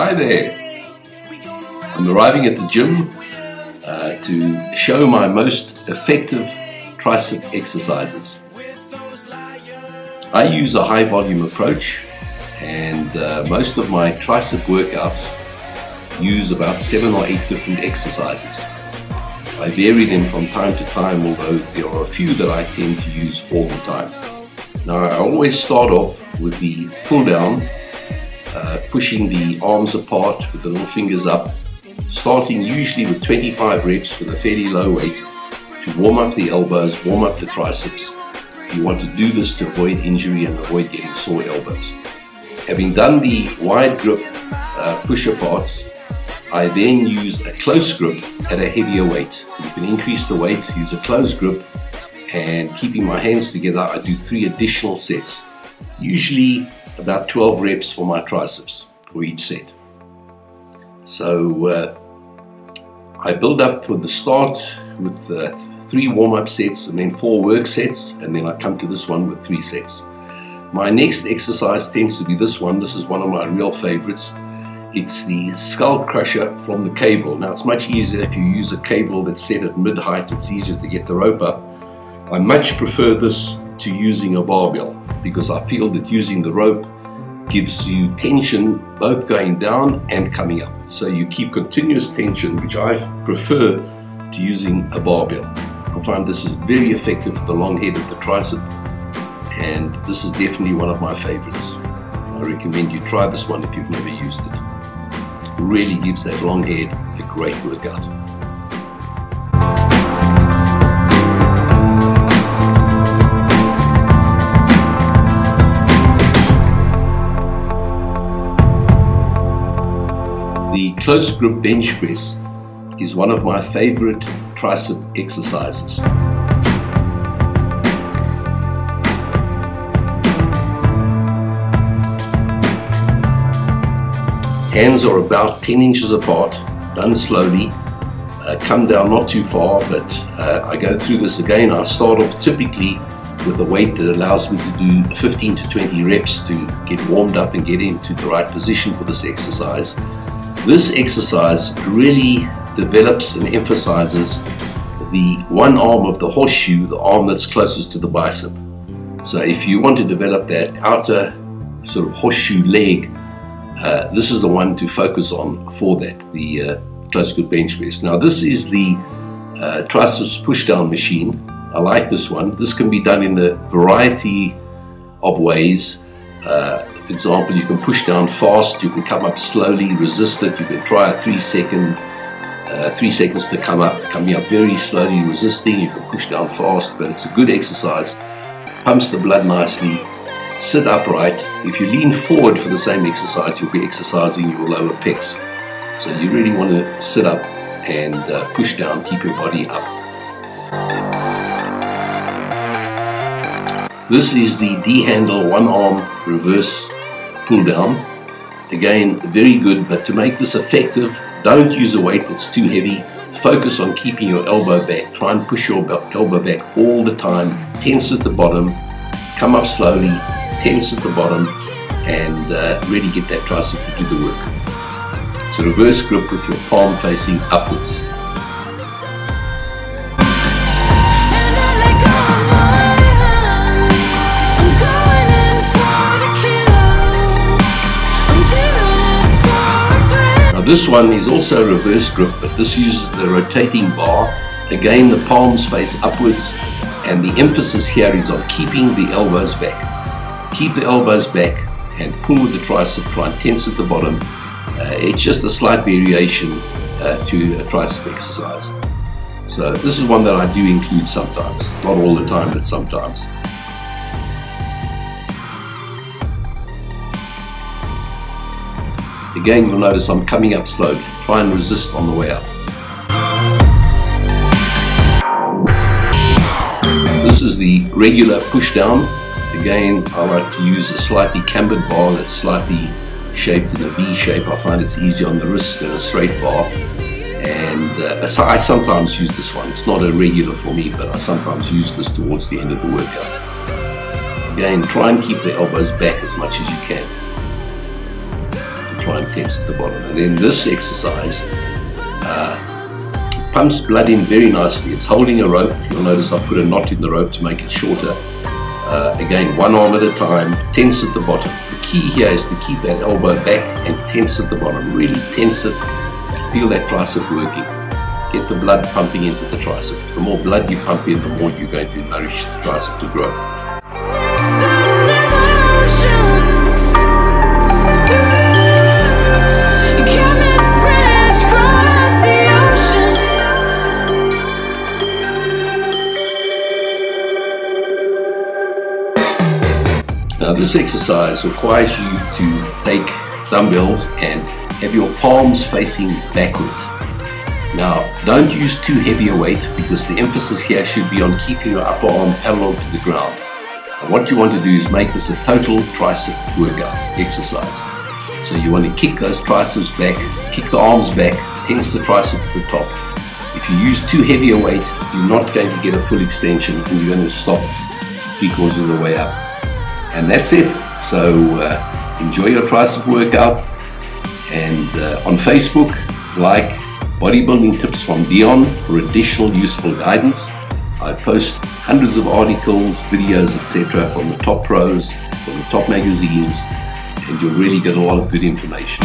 Hi there. I'm arriving at the gym to show my most effective tricep exercises. I use a high volume approach, and most of my tricep workouts use about 7 or 8 different exercises. I vary them from time to time, although there are a few that I tend to use all the time. Now, I always start off with the pull down, pushing the arms apart with the little fingers up, starting usually with 25 reps with a fairly low weight to warm up the elbows, warm up the triceps. You want to do this to avoid injury and avoid getting sore elbows. Having done the wide grip push aparts, I then use a close grip at a heavier weight. You can increase the weight, use a close grip, and keeping my hands together, I do 3 additional sets, usually about 12 reps for my triceps for each set. So I build up for the start with 3 warm-up sets and then 4 work sets, and then I come to this one with 3 sets. My next exercise tends to be this one. This is one of my real favorites. It's the skull crusher from the cable. Now, it's much easier if you use a cable that's set at mid-height. It's easier to get the rope up. I much prefer this to using a barbell because I feel that using the rope gives you tension both going down and coming up. So you keep continuous tension, which I prefer to using a barbell. I find this is very effective for the long head of the tricep, and this is definitely one of my favorites. I recommend you try this one if you've never used it. It really gives that long head a great workout. The close grip bench press is one of my favorite tricep exercises. Hands are about 10 inches apart, done slowly. Come down not too far, but I go through this again. I start off typically with a weight that allows me to do 15 to 20 reps to get warmed up and get into the right position for this exercise. This exercise really develops and emphasizes the one arm of the horseshoe, the arm that's closest to the bicep. So if you want to develop that outer sort of horseshoe leg, this is the one to focus on for that, the close grip bench press. Now, this is the triceps push down machine. I like this one. This can be done in a variety of ways. For example, you can push down fast, you can come up slowly, resist it. You can try a 3 seconds to come up, coming up very slowly, resisting. You can push down fast, but it's a good exercise. Pumps the blood nicely. Sit upright. If you lean forward for the same exercise, you'll be exercising your lower pecs. So you really want to sit up and push down, keep your body up. This is the D-handle one-arm reverse pull down. Again, very good, but to make this effective, don't use a weight that's too heavy. Focus on keeping your elbow back. Try and push your elbow back all the time. Tense at the bottom. Come up slowly. Tense at the bottom, and really get that tricep to do the work. It's a reverse grip with your palm facing upwards. This one is also a reverse grip, but this uses the rotating bar. Again, the palms face upwards, and the emphasis here is on keeping the elbows back. Keep the elbows back and pull with the tricep, try and tense at the bottom. It's just a slight variation to a tricep exercise. So this is one that I do include sometimes, not all the time, but sometimes. Again, you'll notice I'm coming up slowly. Try and resist on the way up. This is the regular push down. Again, I like to use a slightly cambered bar that's slightly shaped in a V shape. I find it's easier on the wrists than a straight bar. And so I sometimes use this one. It's not a regular for me, but I sometimes use this towards the end of the workout. Again, try and keep the elbows back as much as you can. try and tense at the bottom. And then this exercise pumps blood in very nicely. It's holding a rope. You'll notice I put a knot in the rope to make it shorter. Again, one arm at a time, tense at the bottom. The key here is to keep that elbow back and tense at the bottom. Really tense it. Feel that tricep working. Get the blood pumping into the tricep. The more blood you pump in, the more you're going to nourish the tricep to grow. Now this exercise requires you to take dumbbells and have your palms facing backwards. Now don't use too heavy a weight because the emphasis here should be on keeping your upper arm parallel to the ground. And what you want to do is make this a total tricep workout exercise. So you want to kick those triceps back, kick the arms back, tense the tricep at the top. If you use too heavy a weight, you're not going to get a full extension and you're going to stop 3/4 of the way up. And that's it. So enjoy your tricep workout, and on Facebook, like Bodybuilding Tips from Dion for additional useful guidance. I post hundreds of articles, videos, etc. from the top pros, from the top magazines, and you'll really get a lot of good information.